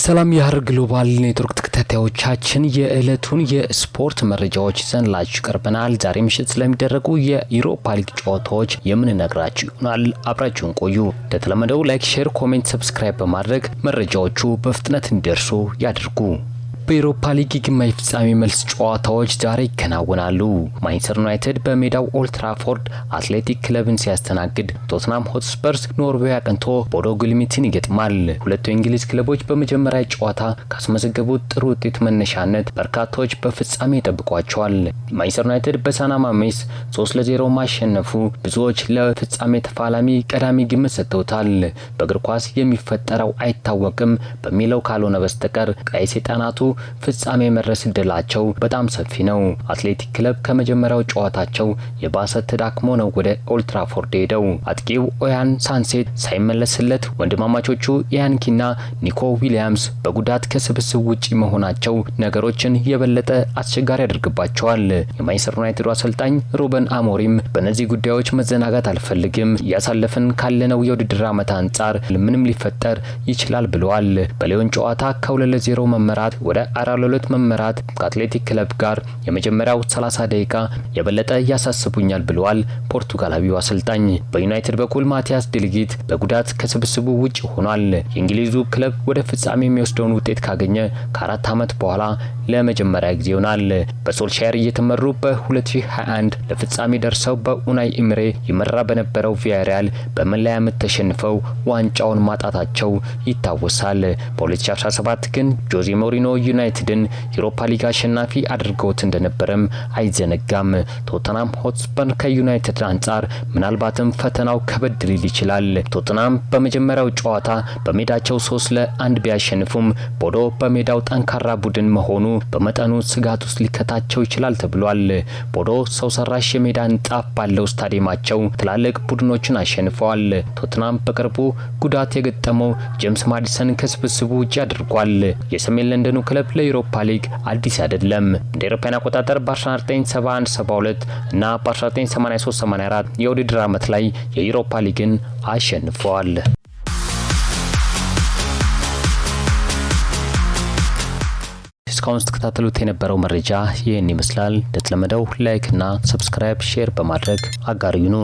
ሰላም የሐረር ግሎባል ኔትወርክ ተከታታዮቻችን የዕለቱን የስፖርት መረጃዎች ይዘንላችሁ ቀርበናል። ዛሬ ምሽት ስለሚደረጉ የዩሮፓ ሊግ ጨዋታዎች የምንነግራችሁ ይሆናል። አብራችሁን ቆዩ። እንደተለመደው ላይክ፣ ሼር፣ ኮሜንት፣ ሰብስክራይብ በማድረግ መረጃዎቹ በፍጥነት እንዲደርሱ ያድርጉ። በዩሮፓ ሊግ ግማሽ ፍጻሜ መልስ ጨዋታዎች ዛሬ ይከናወናሉ። ማንቸስተር ዩናይትድ በሜዳው ኦልድ ትራፎርድ አትሌቲክ ክለብን ሲያስተናግድ፣ ቶተንሃም ሆትስፐርስ ኖርዌይ አቅንቶ ቦዶ ግሊምትን ይገጥማል። ሁለቱ የእንግሊዝ ክለቦች በመጀመሪያ ጨዋታ ካስመዘገቡት ጥሩ ውጤት መነሻነት በርካታዎች በፍጻሜ ይጠብቋቸዋል። ማንቸስተር ዩናይትድ በሳን ማሜስ 3-0 ማሸነፉ ብዙዎች ለፍጻሜ ተፋላሚ ቀዳሚ ግምት ሰጥተውታል። በእግር ኳስ የሚፈጠረው አይታወቅም በሚለው ካልሆነ በስተቀር ቀይ ሰይጣናቱ ፍጻሜ መድረስ እድላቸው በጣም ሰፊ ነው። አትሌቲክ ክለብ ከመጀመሪያው ጨዋታቸው የባሰ ተዳክሞ ነው ወደ ኦልድ ትራፎርድ ሄደው። አጥቂው ኦያን ሳንሴት ሳይመለስለት ወንድማማቾቹ ኢያንኪና ኒኮ ዊሊያምስ በጉዳት ከስብስብ ውጪ መሆናቸው ነገሮችን የበለጠ አስቸጋሪ ያደርግባቸዋል። የማንቸስተር ዩናይትድ አሰልጣኝ ሩበን አሞሪም በእነዚህ ጉዳዮች መዘናጋት አልፈልግም፣ እያሳለፍን ካለነው የውድድር ዓመት አንጻር ምንም ሊፈጠር ይችላል ብለዋል። በሊዮን ጨዋታ ከ2-0 መመራት ወደ 4-2 መመራት ከአትሌቲክ ክለብ ጋር የመጀመሪያው 30 ደቂቃ የበለጠ ያሳስቡኛል ብለዋል ፖርቱጋላዊው አሰልጣኝ። በዩናይትድ በኩል ማቲያስ ዲሊጊት በጉዳት ከስብስቡ ውጪ ሆኗል። የእንግሊዙ ክለብ ወደ ፍጻሜ የሚወስደውን ውጤት ካገኘ ከ4 ዓመት በኋላ ለመጀመሪያ ጊዜ ይሆናል። በሶልሻየር እየተመሩ በ2021 ለፍጻሜ ደርሰው በኡናይ ኢምሬ ይመራ በነበረው ቪያሪያል በመለያ ምት ተሸንፈው ዋንጫውን ማጣታቸው ይታወሳል። በ2017 ግን ጆዜ ሞሪኖ ዩናይትድን ዩሮፓ ሊግ አሸናፊ አድርገውት እንደነበረም አይዘነጋም። ቶተንሃም ሆትስፐር ከዩናይትድ አንጻር ምናልባትም ፈተናው ከበድ ሊል ይችላል። ቶተንሃም በመጀመሪያው ጨዋታ በሜዳቸው 3-1 ቢያሸንፉም ቦዶ በሜዳው ጠንካራ ቡድን መሆኑ በመጠኑ ስጋት ውስጥ ሊከታቸው ይችላል ተብሏል። ቦዶ ሰው ሰራሽ የሜዳ ንጣፍ ባለው ስታዲየማቸው ትላልቅ ቡድኖችን አሸንፈዋል። ቶተንሃም በቅርቡ ጉዳት የገጠመው ጄምስ ማዲሰን ከስብስቡ ውጪ አድርጓል። የሰሜን ለንደኑ ክለብ ለዩሮፓ ሊግ አዲስ አይደለም። እንደ አውሮፓውያን አቆጣጠር በ1971-72 እና በ1983-84 የውድድር ዓመት ላይ የዩሮፓ ሊግን አሸንፈዋል። እስካሁን ስትከታተሉት የነበረው መረጃ ይህን ይመስላል። እንደተለመደው ላይክ እና ሰብስክራይብ ሼር በማድረግ አጋር ይሁኑ።